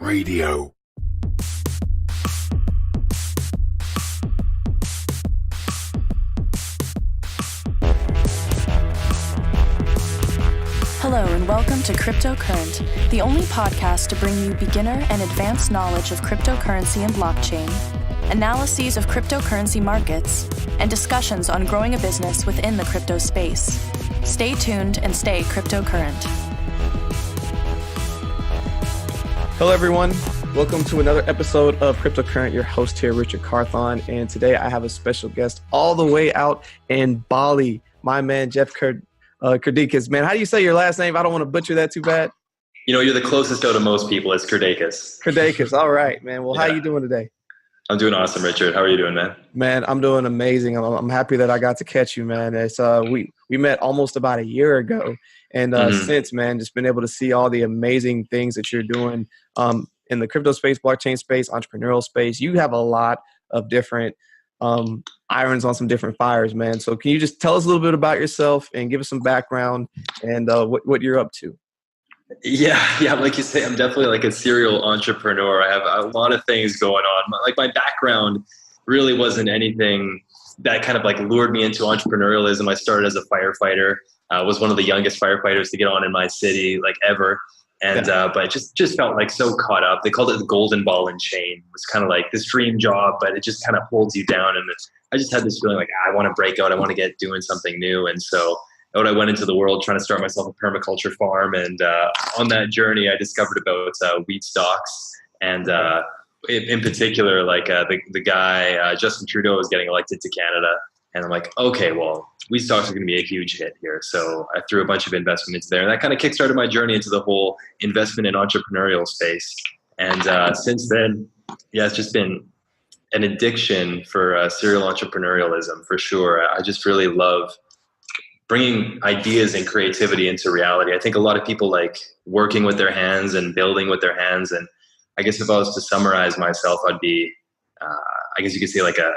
Radio. Hello and welcome to Cryptocurrent, the only podcast to bring you beginner and advanced knowledge of cryptocurrency and blockchain, analyses of cryptocurrency markets, and discussions on growing a business within the crypto space. Stay tuned and stay cryptocurrent. Hello, everyone. Welcome to another episode of Cryptocurrent. Your host here, Richard Carthon. And today I have a special guest all the way out in Bali, my man, Jeff Kirdeikis. Man, how do you say your last name? I don't want to butcher that too bad. You know, you're the closest out of most people. It's Kirdeikis. Kirdeikis. All right, man. Well, How you doing today? I'm doing awesome, Richard. How are you doing, man? Man, I'm doing amazing. I'm happy that I got to catch you, man. It's we met almost about a year ago. And since, man, just been able to see all the amazing things that you're doing in the crypto space, blockchain space, entrepreneurial space. You have a lot of different irons on some different fires, man. So can you just tell us a little bit about yourself and give us some background and what you're up to? Yeah. Like you say, I'm definitely like a serial entrepreneur. I have a lot of things going on. Like my background really wasn't anything that kind of like lured me into entrepreneurialism. I started as a firefighter. Was one of the youngest firefighters to get on in my city, like ever. And but just felt like so caught up. They called it the golden ball and chain. It was kind of like this dream job, but it just kind of holds you down. And I just had this feeling like I want to break out. I want to get doing something new. And so out I went into the world trying to start myself a permaculture farm. And on that journey, I discovered about wheat stocks. And in particular, like the guy, Justin Trudeau, was getting elected to Canada. And I'm like, okay, well, wheat stocks are going to be a huge hit here. So I threw a bunch of investment into there. And that kind of kickstarted my journey into the whole investment and entrepreneurial space. And since then, it's just been an addiction for serial entrepreneurialism, for sure. I just really love bringing ideas and creativity into reality. I think a lot of people like working with their hands and building with their hands. And I guess if I was to summarize myself, I'd be, I guess you could say like a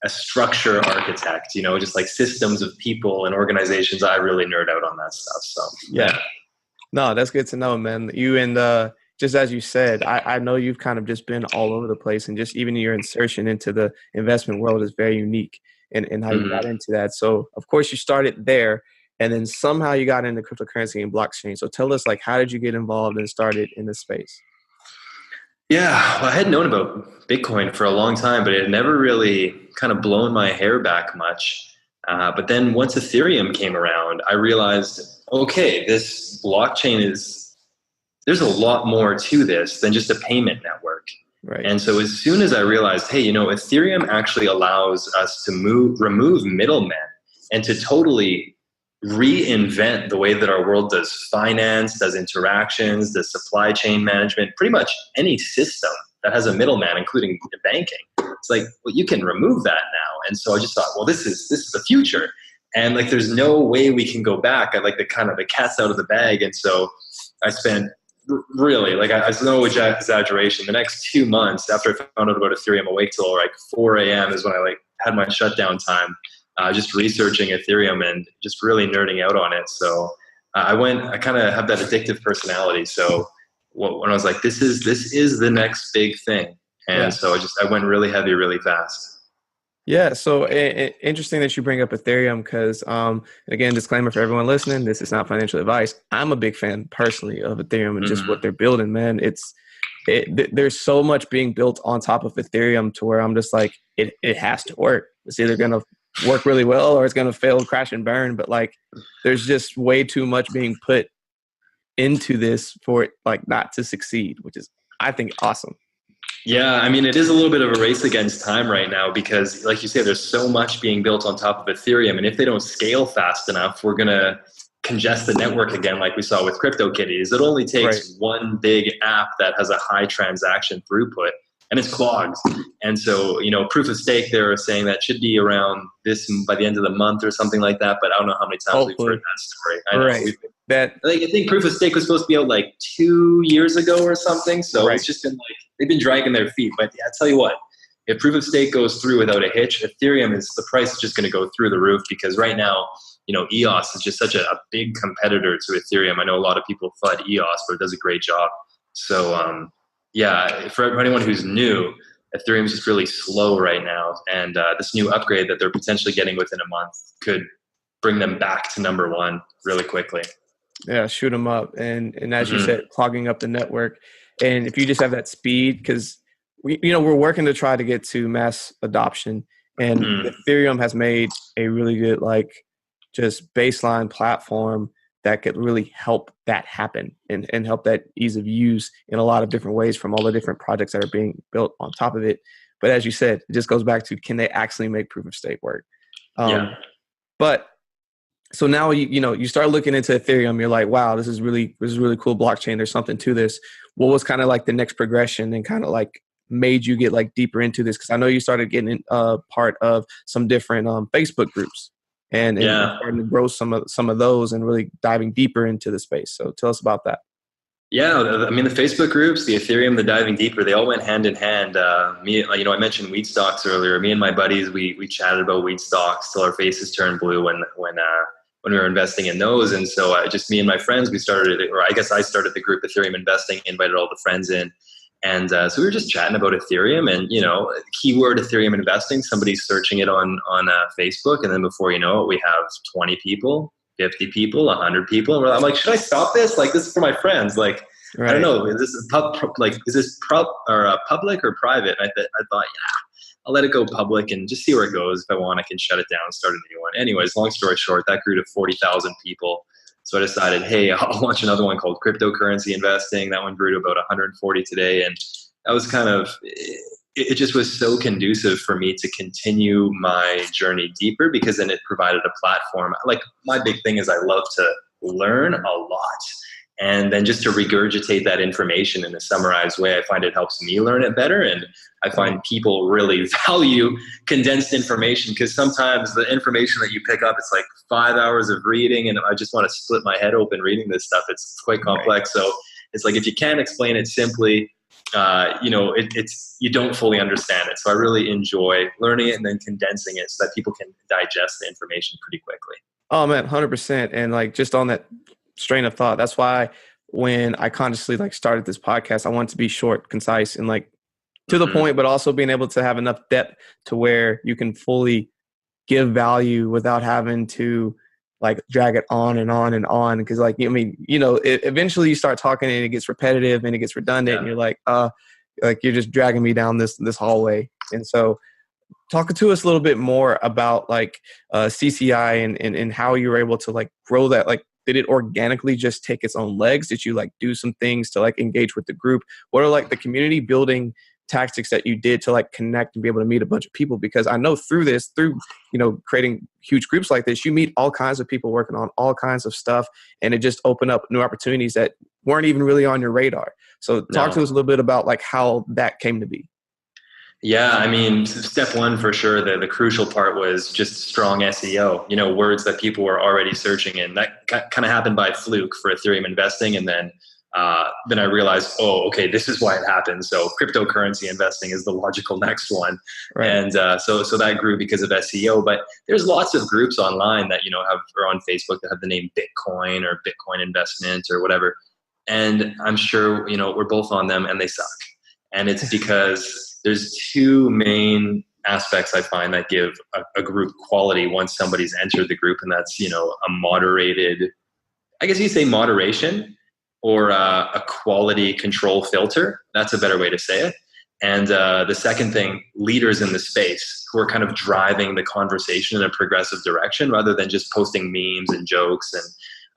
structure architect, just like systems of people and organizations. I really nerd out on that stuff. So yeah. No, that's good to know, man. You and just as you said, I know you've kind of just been all over the place, and just even your insertion into the investment world is very unique in how you got into that. So of course you started there, and then somehow you got into cryptocurrency and blockchain. So tell us, like, how did you get involved and started in this space? Yeah, well, I had known about Bitcoin for a long time, but it had never really kind of blown my hair back much. But then once Ethereum came around, I realized, okay, this blockchain there's a lot more to this than just a payment network. Right. And so as soon as I realized, hey, Ethereum actually allows us to remove middlemen and to totally reinvent the way that our world does finance, does interactions, does supply chain management, pretty much any system that has a middleman, including banking. It's like, well, you can remove that now. And so I just thought, well, this is the future. And like, there's no way we can go back. I like the cat's out of the bag. And so I spent really, like, I no exaggeration, the next 2 months after I found out about Ethereum, awake till like 4 a.m. is when I like had my shutdown time. Just researching Ethereum and just really nerding out on it. So I kind of have that addictive personality. So when I was like, this is the next big thing. And so I went really heavy, really fast. Yeah. So interesting that you bring up Ethereum because, again, disclaimer for everyone listening, this is not financial advice. I'm a big fan personally of Ethereum and just what they're building, man. There's so much being built on top of Ethereum to where I'm just like, it has to work. It's either going to work really well or it's going to fail, crash and burn. But like, there's just way too much being put into this for it like not to succeed, which is, I think, awesome. Yeah, I mean, it is a little bit of a race against time right now because, like you say, there's so much being built on top of Ethereum. And if they don't scale fast enough, we're going to congest the network again, like we saw with CryptoKitties. It only takes one big app that has a high transaction throughput, and it's clogged. And so, proof of stake, they're saying that should be around this by the end of the month or something like that. But I don't know how many times we've heard that story. I know. I think proof of stake was supposed to be out like 2 years ago or something. So it's just been like, they've been dragging their feet. But yeah, I tell you what, if proof of stake goes through without a hitch, Ethereum the price is just going to go through the roof because right now, EOS is just such a big competitor to Ethereum. I know a lot of people FUD EOS, but it does a great job. So yeah, for anyone who's new, Ethereum is just really slow right now. And this new upgrade that they're potentially getting within a month could bring them back to number one really quickly. Yeah, shoot them up. And as you said, clogging up the network. And if you just have that speed, because we're working to try to get to mass adoption, and Ethereum has made a really good, like, just baseline platform that could really help that happen and help that ease of use in a lot of different ways from all the different projects that are being built on top of it. But as you said, it just goes back to, can they actually make proof of stake work? But so now you start looking into Ethereum, you're like, wow, this is really cool blockchain. There's something to this. What was kind of like the next progression and kind of like made you get like deeper into this? Because I know you started getting part of some different Facebook groups and starting to grow some of those and really diving deeper into the space. So tell us about that. Yeah, I mean, the Facebook groups, the Ethereum, the diving deeper, they all went hand in hand. I mentioned weed stocks earlier. Me and my buddies, we chatted about weed stocks till our faces turned blue when we were investing in those. And so just me and my friends, we started, or I guess I started the group Ethereum Investing, invited all the friends in. And so we were just chatting about Ethereum and, keyword Ethereum investing, somebody's searching it on Facebook. And then before you know it, we have 20 people, 50 people, 100 people. And I'm like, should I stop this? Like, this is for my friends. Like, right. I don't know. Is this public or private? And I thought, I'll let it go public and just see where it goes. If I want, I can shut it down and start a new one. Anyways, long story short, that grew to 40,000 people. So I decided, hey, I'll launch another one called cryptocurrency investing. That one grew to about 140 today. And that was kind of, it just was so conducive for me to continue my journey deeper, because then it provided a platform. Like, my big thing is I love to learn a lot. And then just to regurgitate that information in a summarized way, I find it helps me learn it better. And I find people really value condensed information, because sometimes the information that you pick up, it's like 5 hours of reading and I just want to split my head open reading this stuff. It's quite complex. So it's like, if you can't explain it simply, you don't fully understand it. So I really enjoy learning it and then condensing it so that people can digest the information pretty quickly. Oh man, 100%. And like, just on that strain of thought, that's why when I consciously like started this podcast, I wanted to be short, concise, and like to the point, but also being able to have enough depth to where you can fully give value without having to like drag it on and on and on. Because like, eventually you start talking and it gets repetitive and it gets redundant, and you're like you're just dragging me down this hallway. And so talk to us a little bit more about like CCI and how you were able to like grow that. Like, did it organically just take its own legs? Did you like do some things to like engage with the group? What are like the community building tactics that you did to like connect and be able to meet a bunch of people? Because I know through creating huge groups like this, you meet all kinds of people working on all kinds of stuff, and it just opened up new opportunities that weren't even really on your radar. So talk to us a little bit about like how that came to be. Yeah, I mean, step one for sure, the crucial part was just strong SEO, words that people were already searching in. That kind of happened by fluke for Ethereum investing. And then I realized, okay, this is why it happened. So cryptocurrency investing is the logical next one. Right. And so that grew because of SEO. But there's lots of groups online that, are on Facebook that have the name Bitcoin or Bitcoin investment or whatever. And I'm sure, we're both on them and they suck. And it's because there's two main aspects I find that give a group quality once somebody's entered the group. And that's, a moderated, I guess you say moderation, or a quality control filter. That's a better way to say it. And the second thing, leaders in the space who are kind of driving the conversation in a progressive direction rather than just posting memes and jokes. And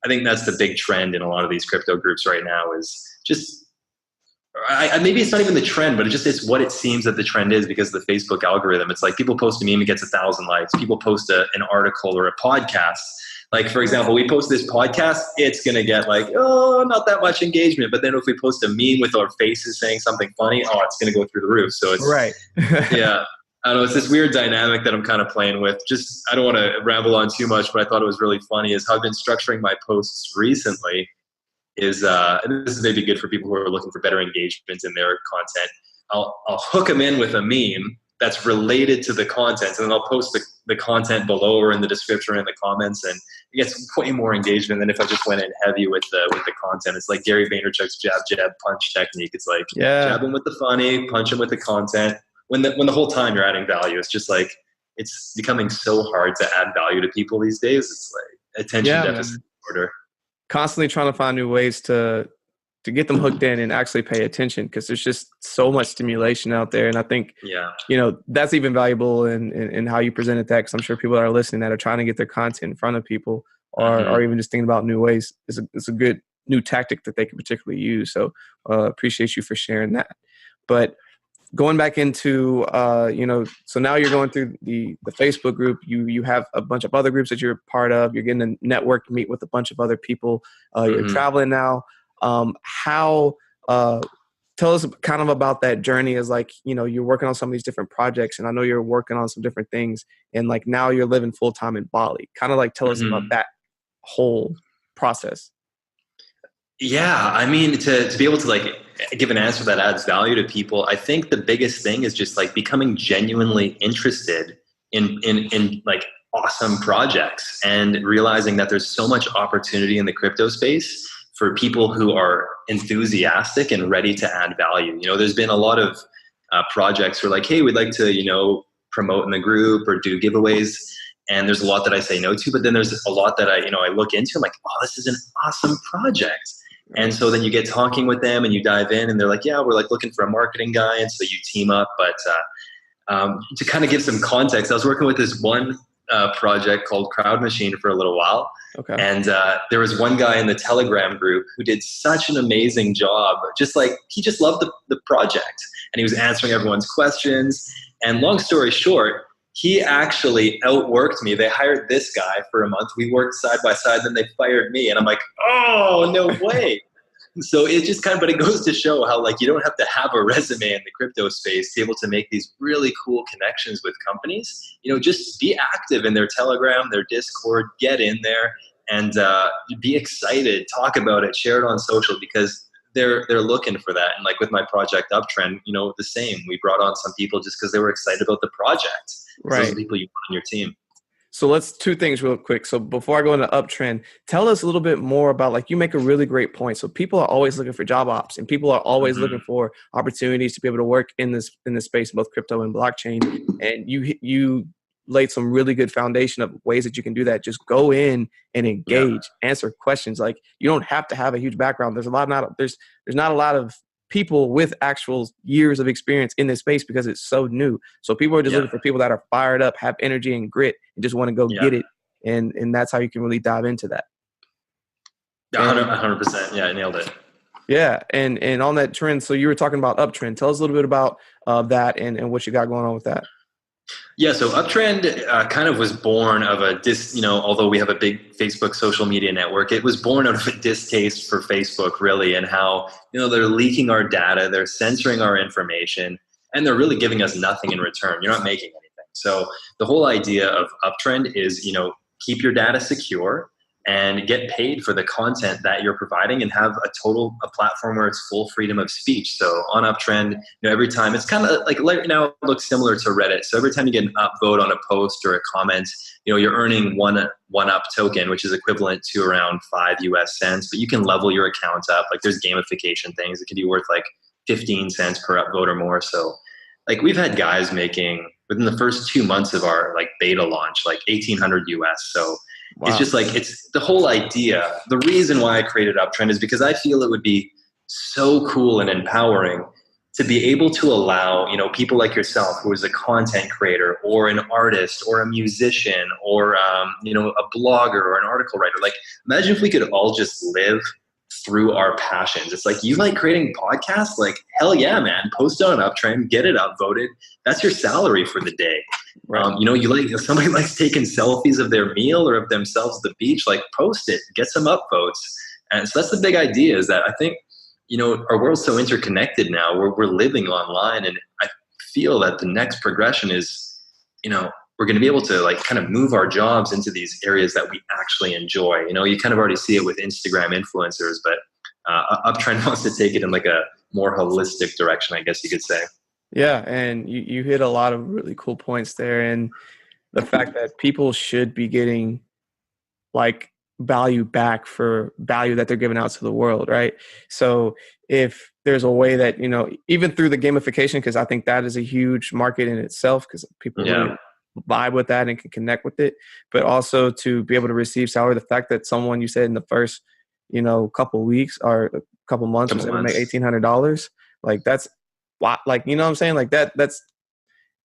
I think that's the big trend in a lot of these crypto groups right now, is just, maybe it's not even the trend, but it's what it seems that the trend is because of the Facebook algorithm. It's like people post a meme, it gets 1,000 likes. People post an article or a podcast. Like, for example, we post this podcast, it's going to get like, not that much engagement. But then if we post a meme with our faces saying something funny, it's going to go through the roof. So it's right. Yeah. I don't know. It's this weird dynamic that I'm kind of playing with. Just, I don't want to ramble on too much, but I thought it was really funny is how I've been structuring my posts recently is, and this is maybe good for people who are looking for better engagement in their content. I'll hook them in with a meme that's related to the content, and then I'll post the content below or in the description or in the comments, and it gets way more engagement than if I just went in heavy with the content. It's like Gary Vaynerchuk's jab, jab, punch technique. It's like jab him with the funny, punch him with the content. When the whole time you're adding value, it's just like, it's becoming so hard to add value to people these days. It's like attention deficit disorder. Constantly trying to find new ways to get them hooked in and actually pay attention, because there's just so much stimulation out there. And I think, that's even valuable in how you presented that, because I'm sure people that are listening that are trying to get their content in front of people or even just thinking about new ways. It's a good new tactic that they can particularly use. So appreciate you for sharing that. But going back into, so now you're going through the Facebook group, you have a bunch of other groups that you're part of, you're getting to network, meet with a bunch of other people, you're traveling now. Tell us kind of about that journey as like, you're working on some of these different projects, and I know you're working on some different things, and like now you're living full time in Bali. Kind of like tell us about that whole process. Yeah. I mean, to be able to like give an answer that adds value to people, I think the biggest thing is just like becoming genuinely interested in like awesome projects, and realizing that there's so much opportunity in the crypto space for people who are enthusiastic and ready to add value. There's been a lot of projects who are like, hey, we'd like to, promote in the group or do giveaways. And there's a lot that I say no to, but then there's a lot that I look into. I'm like, oh, this is an awesome project. And so then you get talking with them and you dive in, and they're like, yeah, we're like looking for a marketing guy. And so you team up. But to kind of give some context, I was working with this one project called Crowd Machine for a little while. Okay. And there was one guy in the Telegram group who did such an amazing job. He just loved the project, and he was answering everyone's questions. And long story short, he actually outworked me. They hired this guy for a month. We worked side by side. Then they fired me. And I'm like, oh, no way. So it just but it goes to show how like you don't have to have a resume in the crypto space to be able to make these really cool connections with companies. Just be active in their Telegram, their Discord, get in there and be excited, talk about it, share it on social, because they're looking for that. And like with my project Uptrennd, the same. We brought on some people just because they were excited about the project. Right. Those are the people you want on your team. So let's two things real quick. So before I go into Uptrennd, tell us a little bit more about, like, you make a really great point. So people are always looking for job ops, and people are always looking for opportunities to be able to work in this space, both crypto and blockchain. And you laid some really good foundation of ways that you can do that. Just go in and engage, answer questions. Like, you don't have to have a huge background. There's not a lot of people with actual years of experience in this space because it's so new. So people are just looking for people that are fired up, have energy and grit, and just want to go get it. And that's how you can really dive into that. 100%. Yeah, I nailed it. Yeah. And on that trend, so you were talking about Uptrennd. Tell us a little bit about that and what you got going on with that. Yeah, so Uptrennd kind of was born of although we have a big Facebook social media network, it was born out of a distaste for Facebook, really, and how, they're leaking our data, they're censoring our information, and they're really giving us nothing in return. You're not making anything. So the whole idea of Uptrennd is, keep your data secure and get paid for the content that you're providing, and have a platform where it's full freedom of speech. So on Uptrennd, every time, it's kind of like right now it looks similar to Reddit. So every time you get an upvote on a post or a comment, you're earning one up token, which is equivalent to around 5 US cents, but you can level your account up. Like, there's gamification things. It can be worth like 15 cents per upvote or more. So like, we've had guys making, within the first 2 months of our like beta launch, like 1,800 US. So wow. It's just like, it's the whole idea. The reason why I created Uptrennd is because I feel it would be so cool and empowering to be able to allow, people like yourself, who is a content creator or an artist or a musician or, a blogger or an article writer. Like, imagine if we could all just live through our passions. It's like, you like creating podcasts? Like, hell yeah, man. Post it on Uptrennd, get it upvoted. That's your salary for the day. Right. If somebody likes taking selfies of their meal or of themselves at the beach, like, post it, get some upvotes. And so that's the big idea, is that I think, our world's so interconnected now. We're living online, and I feel that the next progression is, we're going to be able to like kind of move our jobs into these areas that we actually enjoy. You kind of already see it with Instagram influencers, but Uptrennd wants to take it in like a more holistic direction, I guess you could say. Yeah. And you hit a lot of really cool points there. And the fact that people should be getting like value back for value that they're giving out to the world, right? So if there's a way that, even through the gamification, because I think that is a huge market in itself, because people really vibe with that and can connect with it, but also to be able to receive salary, the fact that someone, you said in the first, couple weeks or a couple months was able to make $1,800, like that's like, you know what I'm saying? Like that's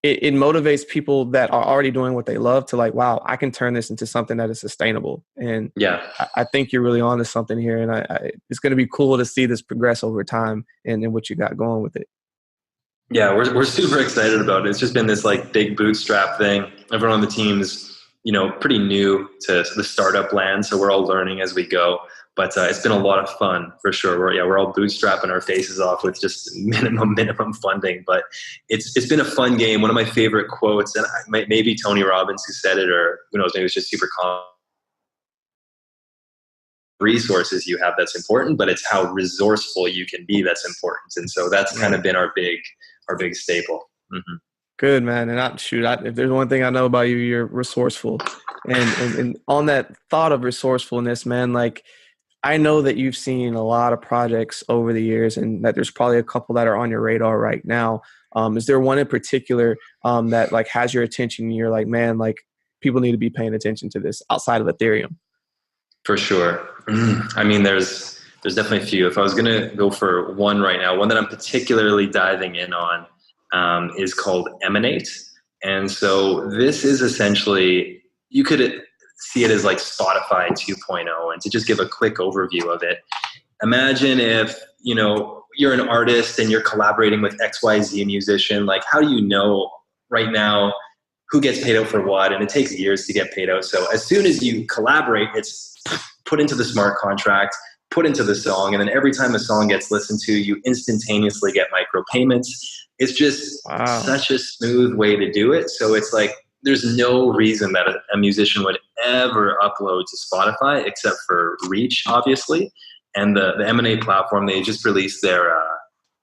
it motivates people that are already doing what they love to like, wow, I can turn this into something that is sustainable. And I think you're really on to something here. And it's going to be cool to see this progress over time and what you got going with it. Yeah, we're super excited about it. It's just been this like big bootstrap thing. Everyone on the team's, pretty new to the startup land. So we're all learning as we go. But it's been a lot of fun for sure. We're all bootstrapping our faces off with just minimum funding. But it's been a fun game. One of my favorite quotes, and maybe Tony Robbins who said it, or who knows, maybe it's just super common. Resources you have that's important, but it's how resourceful you can be that's important. And so that's kind of been our big staple. Mm-hmm. Good, man. And if there's one thing I know about you, you're resourceful. And on that thought of resourcefulness, man, like I know that you've seen a lot of projects over the years and that there's probably a couple that are on your radar right now. Is there one in particular that like has your attention and you're like, man, like people need to be paying attention to this outside of Ethereum? For sure. I mean, there's definitely a few. If I was going to go for one right now, one that I'm particularly diving in on is called Emanate. And so this is essentially, you could see it as like Spotify 2.0. And to just give a quick overview of it, imagine if, you're an artist and you're collaborating with XYZ musician, like how do you know right now who gets paid out for what? And it takes years to get paid out. So as soon as you collaborate, it's put into the smart contract, put into the song. And then every time a song gets listened to, you instantaneously get micropayments. It's just such a smooth way to do it. So it's like, there's no reason that a musician would ever upload to Spotify except for reach, obviously. And the Emanate platform, they just released their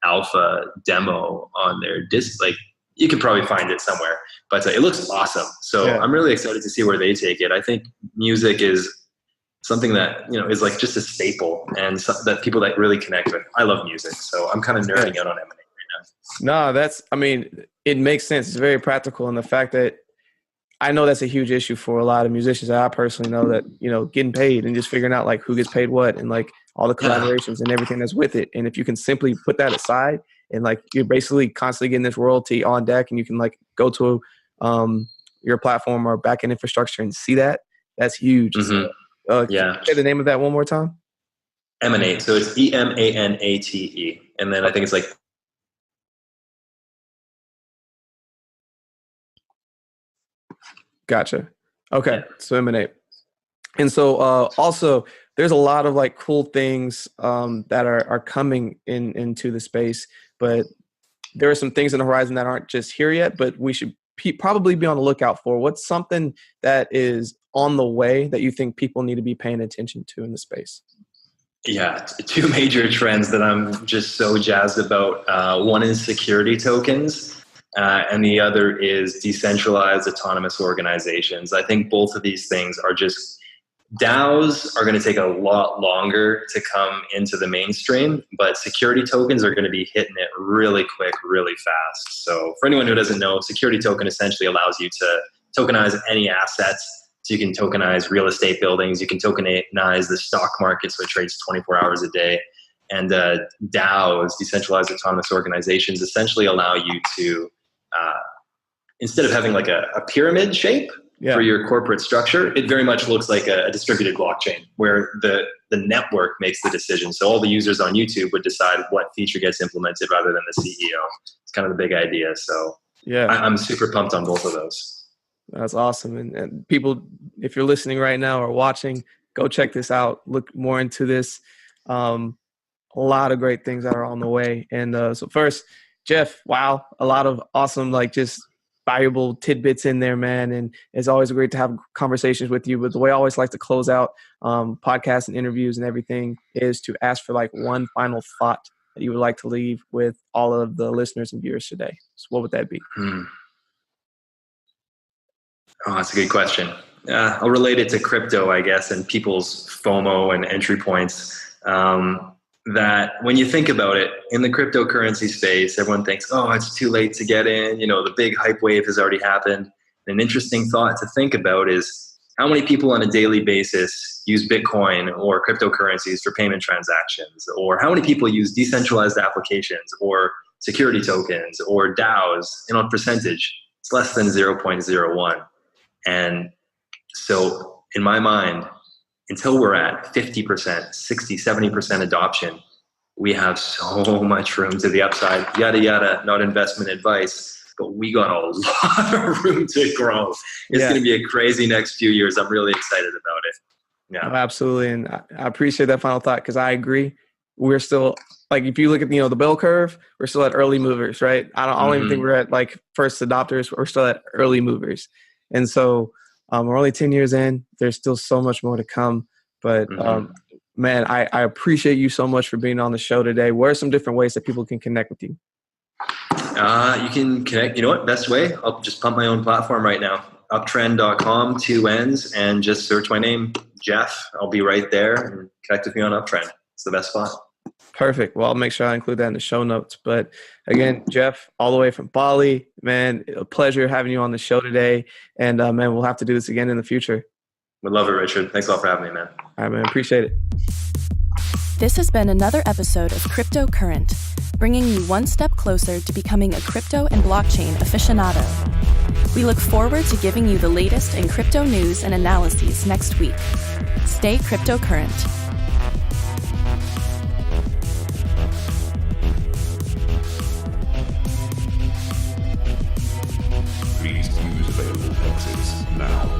alpha demo on their disc. Like you can probably find it somewhere, but it looks awesome. So I'm really excited to see where they take it. I think music is something that, is like just a staple and that people that really connect with. I love music. So I'm kind of nerding out on Emanate right now. No, it makes sense. It's very practical. And the fact that I know that's a huge issue for a lot of musicians. I personally know that, getting paid and just figuring out like who gets paid what and like all the collaborations and everything that's with it. And if you can simply put that aside and like you're basically constantly getting this royalty on deck and you can like go to your platform or backend infrastructure and see that's huge. Mm-hmm. Can you say the name of that one more time? Emanate. So it's EMANATE. And then I think it's like Gotcha. Okay. So Emanate. And so also there's a lot of like cool things that are coming into the space, but there are some things on the horizon that aren't just here yet, but we should probably be on the lookout for. What's something that is on the way that you think people need to be paying attention to in the space? Yeah, two major trends that I'm just so jazzed about. One is security tokens. And the other is decentralized autonomous organizations. I think both of these things are just, DAOs are going to take a lot longer to come into the mainstream, but security tokens are going to be hitting it really quick, really fast. So for anyone who doesn't know, security token essentially allows you to tokenize any assets. So you can tokenize real estate buildings, you can tokenize the stock market, so it trades 24 hours a day. And DAOs, decentralized autonomous organizations, essentially allow you to instead of having like a pyramid shape for your corporate structure, it very much looks like a distributed blockchain where the network makes the decision. So all the users on YouTube would decide what feature gets implemented rather than the CEO. It's kind of the big idea. So I'm super pumped on both of those. That's awesome. And people, if you're listening right now or watching, go check this out. Look more into this. A lot of great things that are on the way. And so first, Jeff, wow, a lot of awesome, like just valuable tidbits in there, man. And it's always great to have conversations with you. But the way I always like to close out podcasts and interviews and everything is to ask for like one final thought that you would like to leave with all of the listeners and viewers today. So what would that be? Oh, that's a good question. I'll relate it to crypto, I guess, and people's FOMO and entry points. That when you think about it, in the cryptocurrency space, everyone thinks, oh, it's too late to get in. The big hype wave has already happened. An interesting thought to think about is how many people on a daily basis use Bitcoin or cryptocurrencies for payment transactions, or how many people use decentralized applications or security tokens or DAOs. In percentage, it's less than 0.01. And so in my mind, until we're at 50%, 60, 70% adoption, we have so much room to the upside, yada, yada, not investment advice, but we got a lot of room to grow. It's going to be a crazy next few years. I'm really excited about it. Yeah, oh, absolutely. And I appreciate that final thought, because I agree. We're still, like, if you look at, the bell curve, we're still at early movers, right? I don't even think we're at like first adopters. We're still at early movers. And so we're only 10 years in. There's still so much more to come. But man, I appreciate you so much for being on the show today. What are some different ways that people can connect with you? You can connect, you know what, best way, I'll just pump my own platform right now. Uptrennd.com, 2 N's, and just search my name, Jeff. I'll be right there, and connect with me on Uptrennd. It's the best spot. Perfect. Well, I'll make sure I include that in the show notes. But again, Jeff, all the way from Bali, man, a pleasure having you on the show today. And man, we'll have to do this again in the future. Would love it, Richard. Thanks a lot for having me, man. All right, man. Appreciate it. This has been another episode of Crypto Current, bringing you one step closer to becoming a crypto and blockchain aficionado. We look forward to giving you the latest in crypto news and analyses next week. Stay crypto current. Please use available exits now.